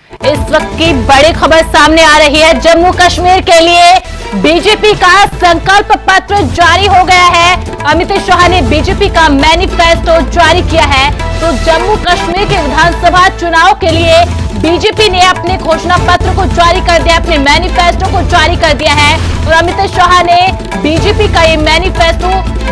इस वक्त की बड़ी खबर सामने आ रही है। जम्मू कश्मीर के लिए बीजेपी का संकल्प पत्र जारी हो गया है। अमित शाह ने बीजेपी का मैनिफेस्टो जारी किया है। तो जम्मू कश्मीर के विधानसभा चुनाव के लिए बीजेपी ने अपने घोषणा पत्र को जारी कर दिया, अपने मैनिफेस्टो को जारी कर दिया है और अमित शाह ने बीजेपी का ये मैनिफेस्टो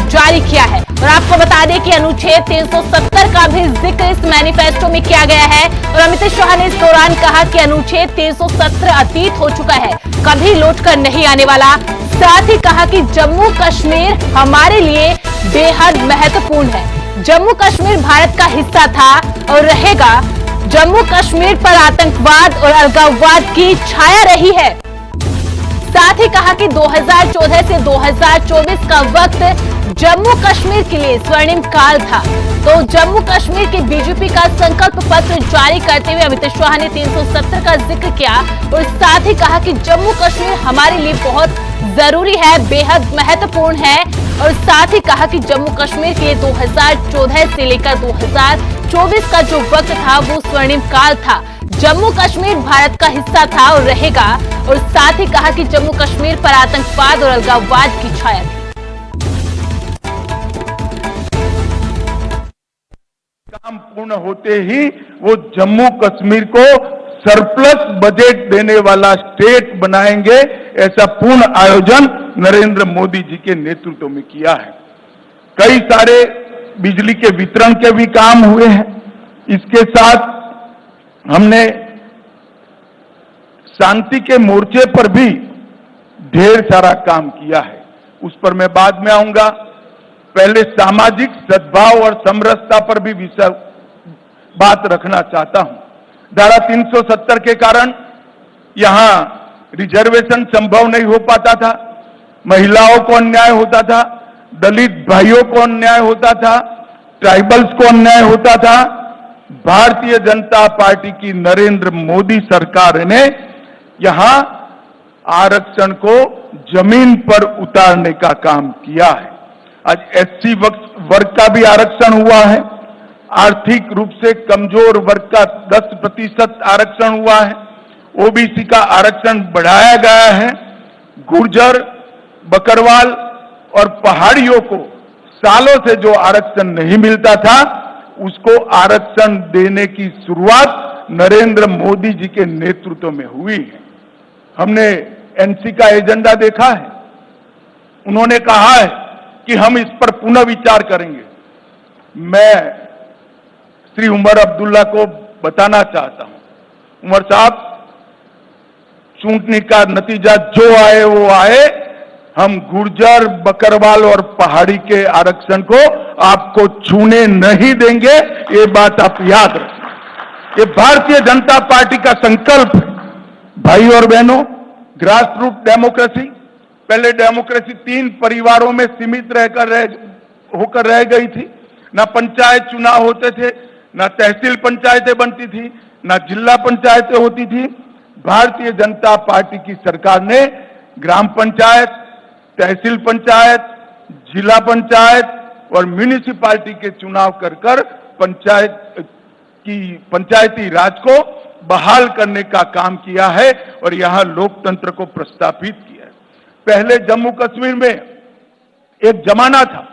जारी किया है। और आपको बता दें कि अनुच्छेद 370 का भी जिक्र इस मैनिफेस्टो में किया गया है और अमित शाह ने इस दौरान कहा कि अनुच्छेद 370 अतीत हो चुका है, कभी लौटकर नहीं आने वाला। साथ ही कहा कि जम्मू कश्मीर हमारे लिए बेहद महत्वपूर्ण है। जम्मू कश्मीर भारत का हिस्सा था और रहेगा। जम्मू कश्मीर पर आतंकवाद और अलगाववाद की छाया रही है। साथ ही कहा कि 2014 से 2024 का वक्त जम्मू कश्मीर के लिए स्वर्णिम काल था। तो जम्मू कश्मीर के बीजेपी का संकल्प पत्र जारी करते हुए अमित शाह ने 370 का जिक्र किया और साथ ही कहा कि जम्मू कश्मीर हमारे लिए बहुत जरूरी है, बेहद महत्वपूर्ण है। और साथ ही कहा कि जम्मू कश्मीर के लिए 2014 से लेकर 2024 का जो वक्त था वो स्वर्णिम काल था। जम्मू कश्मीर भारत का हिस्सा था और रहेगा। और साथ ही कहा कि जम्मू कश्मीर पर आतंकवाद और अलगाववाद की छाया थी। काम पूर्ण होते ही वो जम्मू कश्मीर को सरप्लस बजट देने वाला स्टेट बनाएंगे, ऐसा पूर्ण आयोजन नरेंद्र मोदी जी के नेतृत्व में किया है। कई सारे बिजली के वितरण के भी काम हुए हैं। इसके साथ हमने शांति के मोर्चे पर भी ढेर सारा काम किया है, उस पर मैं बाद में आऊंगा। पहले सामाजिक सद्भाव और समरसता पर भी बात रखना चाहता हूं। धारा 370 के कारण यहां रिजर्वेशन संभव नहीं हो पाता था, महिलाओं को अन्याय होता था, दलित भाइयों को अन्याय होता था, ट्राइबल्स को अन्याय होता था। भारतीय जनता पार्टी की नरेंद्र मोदी सरकार ने यहां आरक्षण को जमीन पर उतारने का काम किया है। आज एससी वर्ग का भी आरक्षण हुआ है, आर्थिक रूप से कमजोर वर्ग का 10% आरक्षण हुआ है, ओबीसी का आरक्षण बढ़ाया गया है। गुर्जर, बकरवाल और पहाड़ियों को सालों से जो आरक्षण नहीं मिलता था, उसको आरक्षण देने की शुरुआत नरेंद्र मोदी जी के नेतृत्व में हुई है। हमने एनसी का एजेंडा देखा है, उन्होंने कहा है कि हम इस पर पुनः विचार करेंगे। मैं श्री उमर अब्दुल्ला को बताना चाहता हूं, उमर साहब, चुनाव का नतीजा जो आए वो आए, हम गुर्जर, बकरवाल और पहाड़ी के आरक्षण को आपको छूने नहीं देंगे, ये बात आप याद रखें। ये भारतीय जनता पार्टी का संकल्प है। भाई और बहनों, ग्रास रूट डेमोक्रेसी, पहले डेमोक्रेसी 3 परिवारों में सीमित होकर रह गई थी। ना पंचायत चुनाव होते थे, ना तहसील पंचायतें बनती थी, ना जिला पंचायतें होती थी। भारतीय जनता पार्टी की सरकार ने ग्राम पंचायत, तहसील पंचायत, जिला पंचायत और म्यूनिसिपैलिटी के चुनाव कर पंचायती राज को बहाल करने का काम किया है और यहां लोकतंत्र को प्रस्थापित किया है। पहले जम्मू कश्मीर में एक जमाना था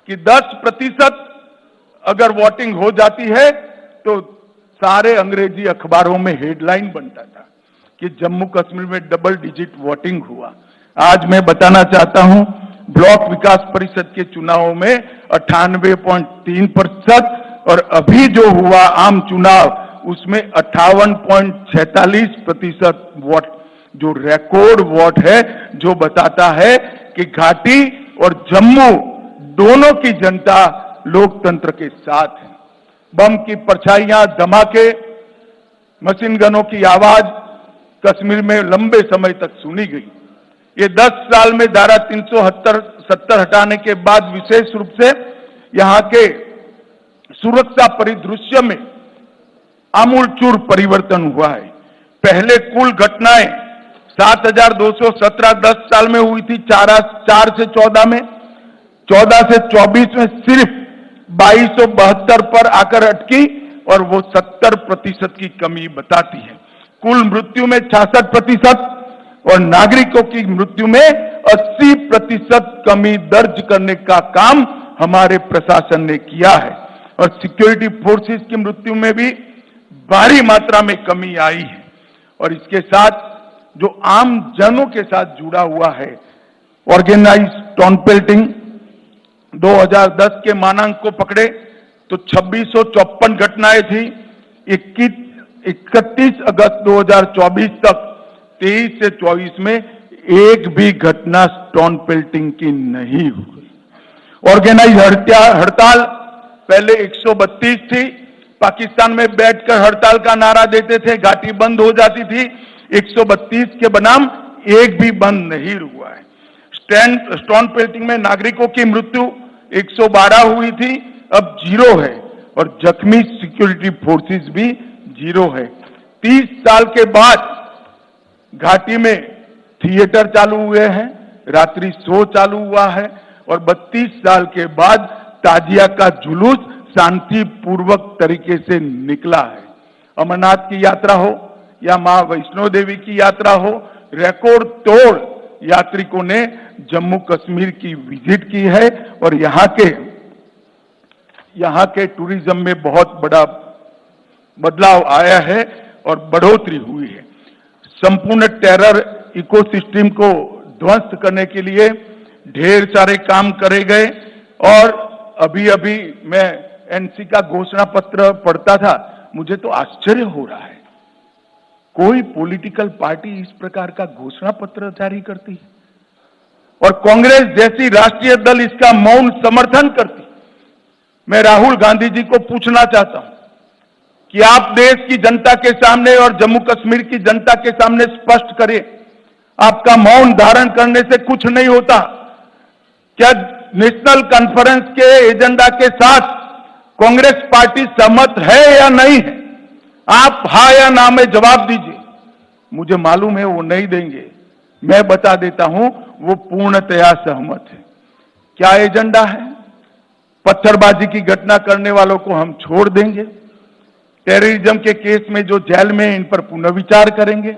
कि 10% अगर वोटिंग हो जाती है तो सारे अंग्रेजी अखबारों में हेडलाइन बनता था कि जम्मू कश्मीर में डबल डिजिट वोटिंग हुआ। आज मैं बताना चाहता हूं, ब्लॉक विकास परिषद के चुनावों में 98.3% और अभी जो हुआ आम चुनाव उसमें 58.46% वोट, जो रिकॉर्ड वोट है, जो बताता है कि घाटी और जम्मू दोनों की जनता लोकतंत्र के साथ है। बम की परछाइयां, धमाके, मशीन गनों की आवाज कश्मीर में लंबे समय तक सुनी गई। ये 10 साल में धारा 370 हटाने के बाद विशेष रूप से यहां के सुरक्षा परिदृश्य में आमूलचूल परिवर्तन हुआ है। पहले कुल घटनाएं 7,217 10 साल में हुई थी, 4 से 14 में, 14 से 24 में सिर्फ 2272 पर आकर अटकी और वो 70% की कमी बताती है। कुल मृत्यु में 66% और नागरिकों की मृत्यु में 80% कमी दर्ज करने का काम हमारे प्रशासन ने किया है और सिक्योरिटी फोर्सेस की मृत्यु में भी भारी मात्रा में कमी आई है। और इसके साथ जो आम जनों के साथ जुड़ा हुआ है, ऑर्गेनाइज टाउन पेल्टिंग 2010 के मानांक को पकड़े तो 2654 घटनाएं थी। 31 अगस्त 2024 तक 23 से 24 में एक भी घटना स्टोन पेल्टिंग की नहीं हुई। ऑर्गेनाइज हड़ताल पहले 132 थी, पाकिस्तान में बैठकर हड़ताल का नारा देते थे, घाटी बंद हो जाती थी। 132 के बनाम एक भी बंद नहीं हुआ है। स्टोन पेल्टिंग में नागरिकों की मृत्यु 112 हुई थी, अब 0 है और जख्मी सिक्योरिटी फोर्सेस भी 0 है। 30 साल के बाद घाटी में थिएटर चालू हुए हैं, रात्रि शो चालू हुआ है और 32 साल के बाद ताजिया का जुलूस शांतिपूर्वक तरीके से निकला है। अमरनाथ की यात्रा हो या मां वैष्णो देवी की यात्रा हो, रिकॉर्ड तोड़ यात्रिकों ने जम्मू कश्मीर की विजिट की है और यहाँ के टूरिज्म में बहुत बड़ा बदलाव आया है और बढ़ोतरी हुई है। संपूर्ण टेरर इकोसिस्टम को ध्वस्त करने के लिए ढेर सारे काम करे गए और अभी मैं एनसी का घोषणा पत्र पढ़ता था, मुझे तो आश्चर्य हो रहा है, कोई पॉलिटिकल पार्टी इस प्रकार का घोषणा पत्र जारी करती है और कांग्रेस जैसी राष्ट्रीय दल इसका मौन समर्थन करती। मैं राहुल गांधी जी को पूछना चाहता हूं कि आप देश की जनता के सामने और जम्मू कश्मीर की जनता के सामने स्पष्ट करें, आपका मौन धारण करने से कुछ नहीं होता। क्या नेशनल कॉन्फ्रेंस के एजेंडा के साथ कांग्रेस पार्टी सहमत है या नहीं है? आप हाँ या ना में जवाब दीजिए। मुझे मालूम है वो नहीं देंगे, मैं बता देता हूं वो पूर्णतया सहमत है। क्या एजेंडा है? पत्थरबाजी की घटना करने वालों को हम छोड़ देंगे, टेररिज्म के केस में जो जेल में इन पर पुनर्विचार करेंगे,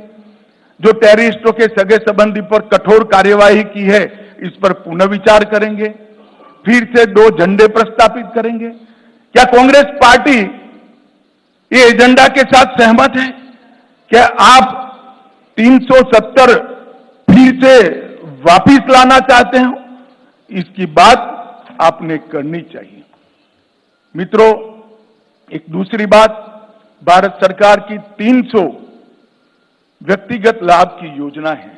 जो टेररिस्टों के सगे संबंधी पर कठोर कार्यवाही की है इस पर पुनर्विचार करेंगे, फिर से 2 झंडे प्रस्तावित करेंगे। क्या कांग्रेस पार्टी ये एजेंडा के साथ सहमत है? क्या आप 370 फिर से वापिस लाना चाहते हो? इसकी बात आपने करनी चाहिए। मित्रों, एक दूसरी बात, भारत सरकार की 300 व्यक्तिगत लाभ की योजना है,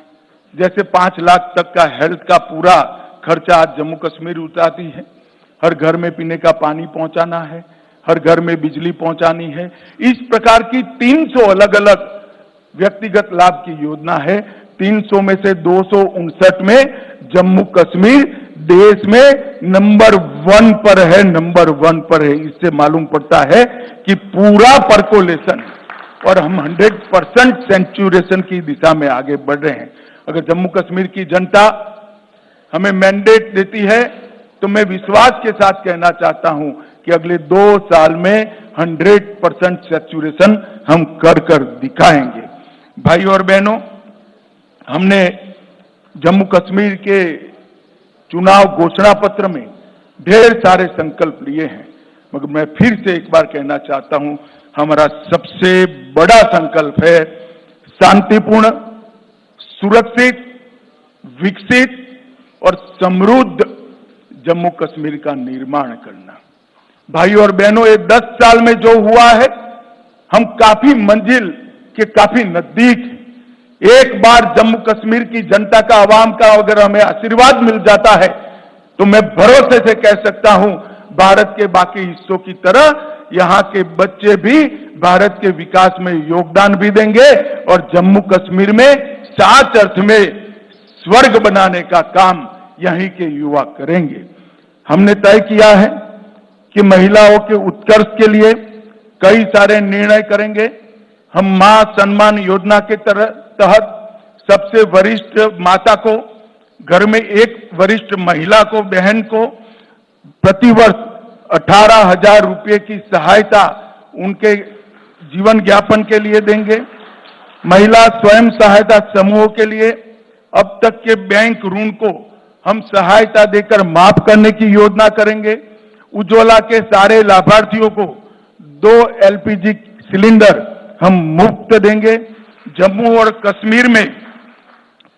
जैसे 5 लाख तक का हेल्थ का पूरा खर्चा आज जम्मू कश्मीर उठाती है, हर घर में पीने का पानी पहुंचाना है, हर घर में बिजली पहुंचानी है। इस प्रकार की 300 अलग अलग व्यक्तिगत लाभ की योजना है। 300 में से 259 में जम्मू कश्मीर देश में नंबर 1 पर है, नंबर 1 पर है। इससे मालूम पड़ता है कि पूरा परकोलेशन और हम 100% सेंचुरेशन की दिशा में आगे बढ़ रहे हैं। अगर जम्मू कश्मीर की जनता हमें मैंडेट देती है तो मैं विश्वास के साथ कहना चाहता हूं कि अगले 2 साल में 100% सेचुरेशन हम कर दिखाएंगे। भाई और बहनों, हमने जम्मू कश्मीर के चुनाव घोषणा पत्र में ढेर सारे संकल्प लिए हैं, मगर मैं फिर से एक बार कहना चाहता हूं, हमारा सबसे बड़ा संकल्प है शांतिपूर्ण, सुरक्षित, विकसित और समृद्ध जम्मू कश्मीर का निर्माण करना। भाइयों और बहनों, ये 10 साल में जो हुआ है, हम काफी मंजिल के काफी नजदीक। एक बार जम्मू कश्मीर की जनता का, आवाम का अगर हमें आशीर्वाद मिल जाता है तो मैं भरोसे से कह सकता हूं, भारत के बाकी हिस्सों की तरह यहां के बच्चे भी भारत के विकास में योगदान भी देंगे और जम्मू कश्मीर में सच अर्थ में स्वर्ग बनाने का काम यहीं के युवा करेंगे। हमने तय किया है कि महिलाओं के उत्कर्ष के लिए कई सारे निर्णय करेंगे। हम मां सम्मान योजना के तहत सबसे वरिष्ठ माता को, घर में एक वरिष्ठ महिला को, बहन को प्रतिवर्ष 18,000 रुपये की सहायता उनके जीवन यापन के लिए देंगे। महिला स्वयं सहायता समूहों के लिए अब तक के बैंक ऋण को हम सहायता देकर माफ करने की योजना करेंगे। उज्ज्वला के सारे लाभार्थियों को 2 एलपीजी सिलेंडर हम मुफ्त देंगे। जम्मू और कश्मीर में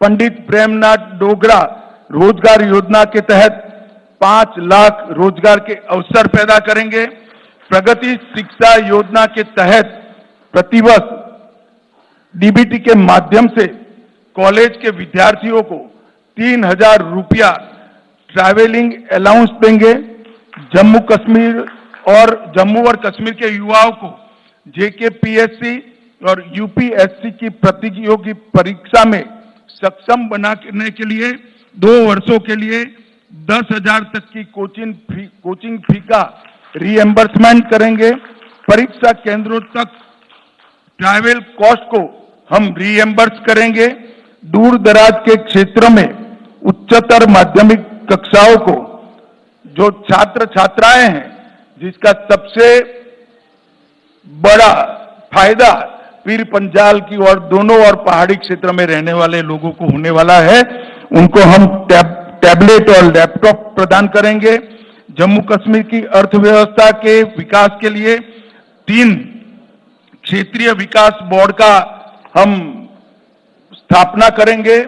पंडित प्रेमनाथ डोगरा रोजगार योजना के तहत 5 लाख रोजगार के अवसर पैदा करेंगे। प्रगति शिक्षा योजना के तहत प्रतिवर्ष डीबीटी के माध्यम से कॉलेज के विद्यार्थियों को 3,000 रुपया ट्रैवलिंग अलाउंस देंगे। जम्मू और कश्मीर के युवाओं को जेकेपीएससी और यूपीएससी की प्रतियोगी परीक्षा में सक्षम बनाने के लिए 2 वर्षों के लिए 10,000 तक की कोचिंग फी का रीएम्बर्समेंट करेंगे। परीक्षा केंद्रों तक ट्रैवल कॉस्ट को हम रीएम्बर्स करेंगे। दूर दराज के क्षेत्रों में उच्चतर माध्यमिक कक्षाओं को जो छात्र छात्राएं हैं, जिसका सबसे बड़ा फायदा पीर पंजाल की और दोनों और पहाड़ी क्षेत्र में रहने वाले लोगों को होने वाला है, उनको हम टैबलेट और लैपटॉप प्रदान करेंगे। जम्मू कश्मीर की अर्थव्यवस्था के विकास के लिए 3 क्षेत्रीय विकास बोर्ड का हम स्थापना करेंगे।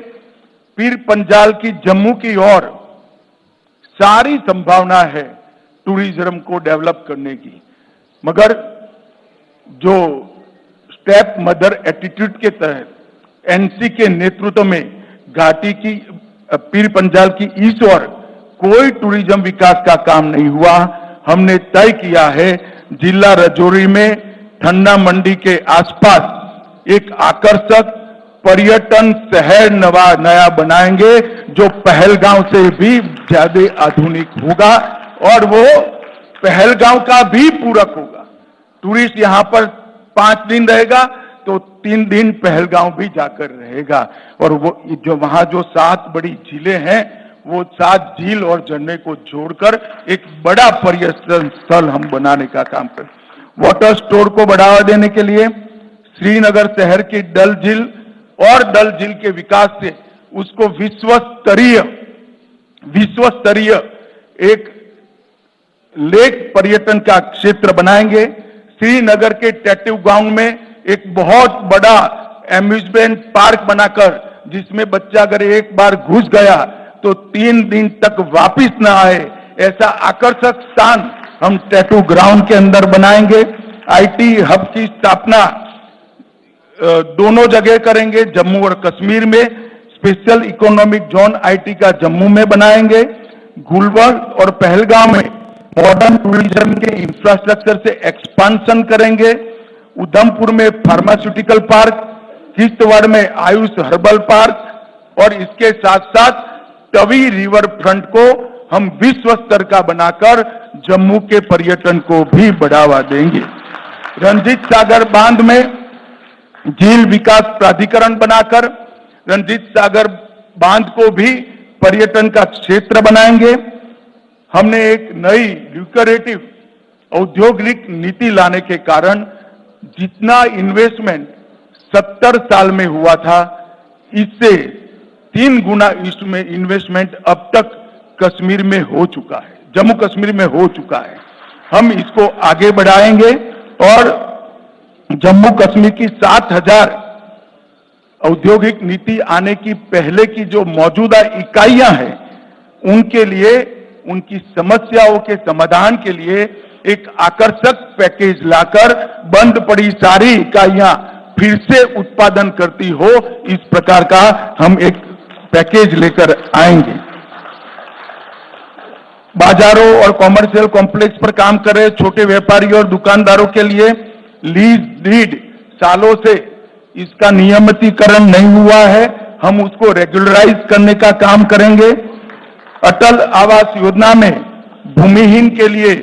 पीर पंजाल की जम्मू की ओर सारी संभावना है टूरिज्म को डेवलप करने की, मगर जो स्टेप मदर एटीट्यूड के तहत एनसी के नेतृत्व में घाटी की पीर पंजाल की इस ओर कोई टूरिज्म विकास का काम नहीं हुआ। हमने तय किया है जिला राजौरी में ठंडा मंडी के आसपास एक आकर्षक पर्यटन शहर नया बनाएंगे, जो पहलगांव से भी ज्यादा आधुनिक होगा और वो पहलगांव का भी पूरक होगा। टूरिस्ट यहां पर 5 दिन रहेगा तो 3 दिन पहलगांव भी जाकर रहेगा, और वो जो वहां जो 7 बड़ी झीलें हैं, वो 7 झील और झरने को जोड़कर एक बड़ा पर्यटन स्थल हम बनाने का काम करें। वाटर स्टोर को बढ़ावा देने के लिए श्रीनगर शहर की डल झील और डल झील के विकास से उसको विश्व स्तरीय एक लेक पर्यटन का क्षेत्र बनाएंगे। श्रीनगर के टैटू गांव में एक बहुत बड़ा एम्यूजमेंट पार्क बनाकर, जिसमें बच्चा अगर एक बार घुस गया तो 3 दिन तक वापिस ना आए, ऐसा आकर्षक स्थान हम टैटू ग्राउंड के अंदर बनाएंगे। आईटी हब की स्थापना दोनों जगह करेंगे। जम्मू और कश्मीर में स्पेशल इकोनॉमिक जोन आईटी का जम्मू में बनाएंगे। गुलबर्ग और पहलगांव में मॉडर्न टूरिज्म के इंफ्रास्ट्रक्चर से एक्सपांशन करेंगे। उधमपुर में फार्मास्यूटिकल पार्क, किश्तवाड़ में आयुष हर्बल पार्क और इसके साथ साथ तवी रिवर फ्रंट को हम विश्व स्तर का बनाकर जम्मू के पर्यटन को भी बढ़ावा देंगे। रंजीत सागर बांध में झील विकास प्राधिकरण बनाकर रंजीत सागर बांध को भी पर्यटन का क्षेत्र बनाएंगे। हमने एक नई ल्यूक्रेटिव औद्योगिक नीति लाने के कारण जितना इन्वेस्टमेंट 70 साल में हुआ था, इससे 3 गुना इसमें इन्वेस्टमेंट अब तक कश्मीर में हो चुका है, जम्मू कश्मीर में हो चुका है। हम इसको आगे बढ़ाएंगे और जम्मू कश्मीर की 7,000 औद्योगिक नीति आने की पहले की जो मौजूदा इकाइयां हैं, उनके लिए उनकी समस्याओं के समाधान के लिए एक आकर्षक पैकेज लाकर बंद पड़ी सारी इकाइयां फिर से उत्पादन करती हो, इस प्रकार का हम एक पैकेज लेकर आएंगे। बाजारों और कॉमर्शियल कॉम्प्लेक्स पर काम कर रहे छोटे व्यापारियों और दुकानदारों के लिए लीज डीड सालों से इसका नियमितीकरण नहीं हुआ है, हम उसको रेगुलराइज करने का काम करेंगे। अटल आवास योजना में भूमिहीन के लिए